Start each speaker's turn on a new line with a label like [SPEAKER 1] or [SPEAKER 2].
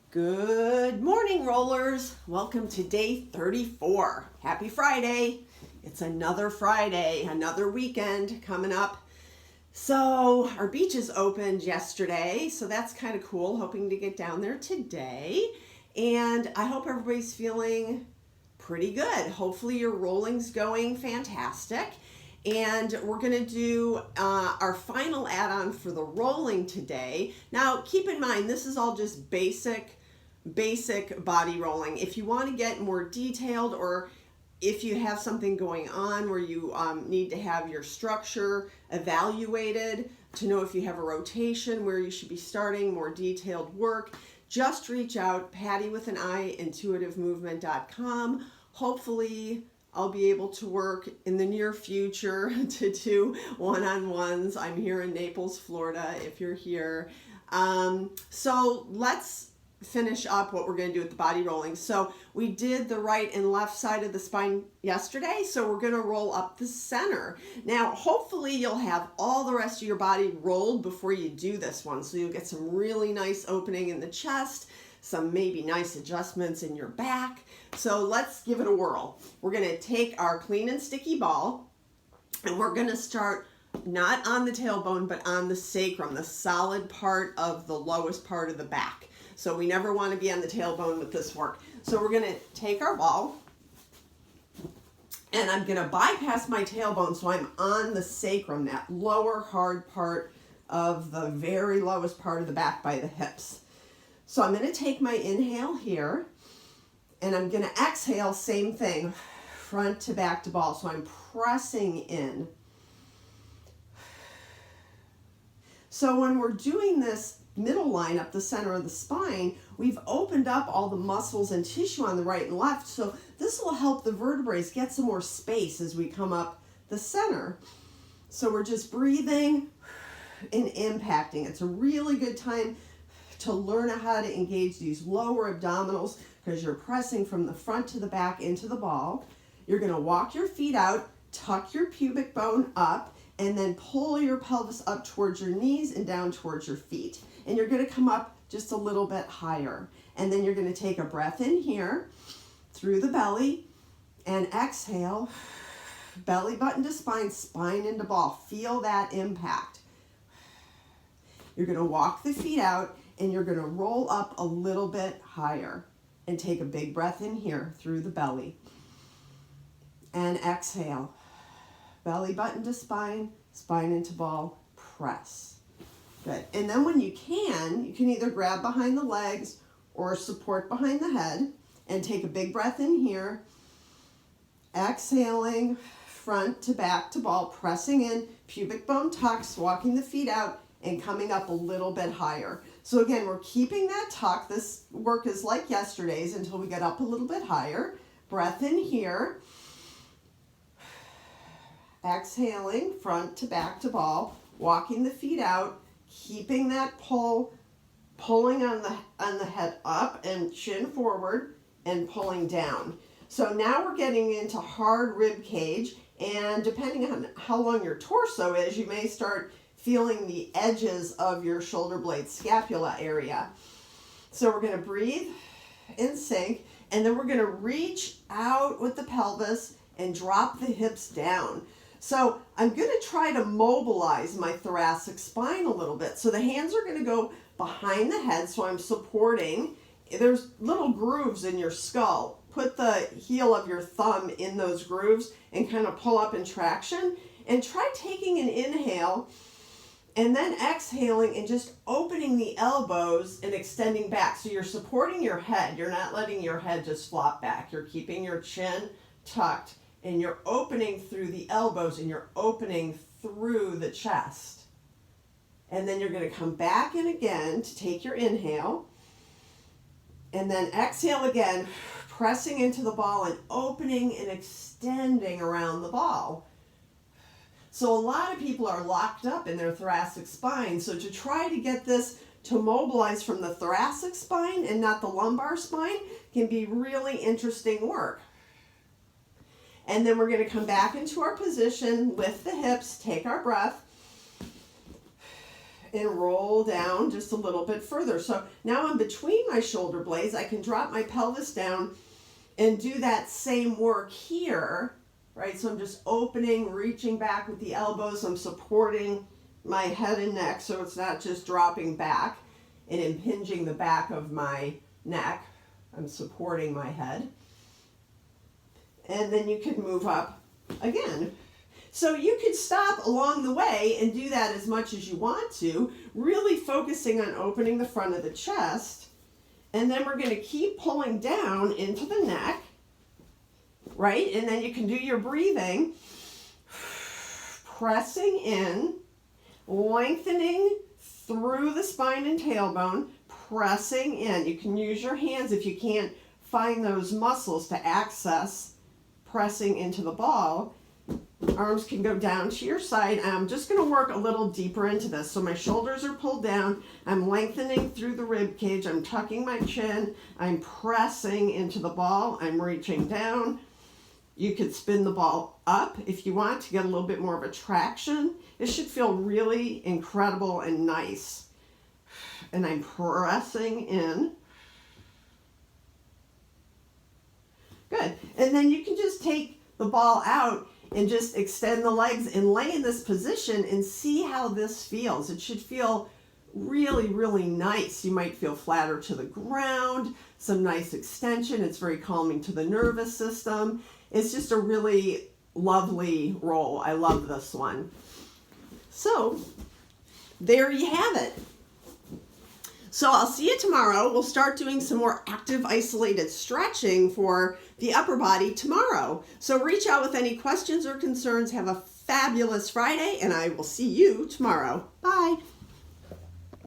[SPEAKER 1] Good morning, rollers. Welcome to day 34. Happy Friday. It's another Friday, another weekend coming up. So our beaches opened yesterday, so that's kind of cool. Hoping to get down there today. And I hope everybody's feeling pretty good. Hopefully your rolling's going fantastic. And we're going to do our final add-on for the rolling today. Now, keep in mind, this is all just basic body rolling. If you want to get more detailed, or if you have something going on where you need to have your structure evaluated to know if you have a rotation, where you should be starting more detailed work, just reach out, Patty with an I, intuitivemovement.com. Hopefully I'll be able to work in the near future to do one-on-ones. I'm here in Naples, Florida, if you're here. So let's finish up what we're going to do with the body rolling. So we did the right and left side of the spine yesterday, so we're going to roll up the center. Now, hopefully you'll have all the rest of your body rolled before you do this one, so you'll get some really nice opening in the chest, some maybe nice adjustments in your back. So let's give it a whirl. We're going to take our clean and sticky ball, and we're going to start not on the tailbone, but on the sacrum, the solid part of the lowest part of the back. So we never want to be on the tailbone with this work. So we're going to take our ball, and I'm going to bypass my tailbone so I'm on the sacrum, that lower hard part of the very lowest part of the back by the hips. So I'm going to take my inhale here, and I'm going to exhale, same thing, front to back to ball. So I'm pressing in. So when we're doing this middle line up the center of the spine, we've opened up all the muscles and tissue on the right and left, so this will help the vertebrae get some more space as we come up the center. So we're just breathing and impacting. It's a really good time to learn how to engage these lower abdominals because you're pressing from the front to the back into the ball. You're going to walk your feet out, tuck your pubic bone up, and then pull your pelvis up towards your knees and down towards your feet. And you're going to come up just a little bit higher. And then you're going to take a breath in here through the belly and exhale, belly button to spine, spine into ball. Feel that impact. You're going to walk the feet out and you're going to roll up a little bit higher and take a big breath in here through the belly. And exhale, belly button to spine, spine into ball, press. Good. And then when you can either grab behind the legs or support behind the head and take a big breath in here. Exhaling, front to back to ball, pressing in, pubic bone tucks, walking the feet out and coming up a little bit higher. So again, we're keeping that tuck. This work is like yesterday's until we get up a little bit higher. Breath in here. Exhaling, front to back to ball, walking the feet out, keeping that pull, pulling on the head up and chin forward and pulling down. So now we're getting into hard rib cage, and depending on how long your torso is, you may start feeling the edges of your shoulder blade scapula area. So we're going to breathe and sink, and then we're going to reach out with the pelvis and drop the hips down. So I'm going to try to mobilize my thoracic spine a little bit. So the hands are going to go behind the head, so I'm supporting. There's little grooves in your skull. Put the heel of your thumb in those grooves and kind of pull up in traction. And try taking an inhale and then exhaling and just opening the elbows and extending back. So you're supporting your head. You're not letting your head just flop back. You're keeping your chin tucked. And you're opening through the elbows and you're opening through the chest. And then you're going to come back in again to take your inhale. And then exhale again, pressing into the ball and opening and extending around the ball. So a lot of people are locked up in their thoracic spine. So to try to get this to mobilize from the thoracic spine and not the lumbar spine can be really interesting work. And then we're going to come back into our position, lift the hips, take our breath, and roll down just a little bit further. So now I'm between my shoulder blades. I can drop my pelvis down and do that same work here, right? So I'm just opening, reaching back with the elbows. I'm supporting my head and neck so it's not just dropping back and impinging the back of my neck. I'm supporting my head. And then you can move up again. So you could stop along the way and do that as much as you want to, really focusing on opening the front of the chest. And then we're going to keep pulling down into the neck, right? And then you can do your breathing, pressing in, lengthening through the spine and tailbone, pressing in. You can use your hands if you can't find those muscles to access pressing into the ball. Arms can go down to your side. I'm just going to work a little deeper into this. So my shoulders are pulled down. I'm lengthening through the rib cage. I'm tucking my chin. I'm pressing into the ball. I'm reaching down. You could spin the ball up if you want to get a little bit more of a traction. It should feel really incredible and nice. And I'm pressing in. Good. And then you can just take the ball out and just extend the legs and lay in this position and see how this feels. It should feel really, really nice. You might feel flatter to the ground, some nice extension. It's very calming to the nervous system. It's just a really lovely roll. I love this one. So there you have it. So I'll see you tomorrow. We'll start doing some more active isolated stretching for the upper body tomorrow. So reach out with any questions or concerns. Have a fabulous Friday, and I will see you tomorrow. Bye.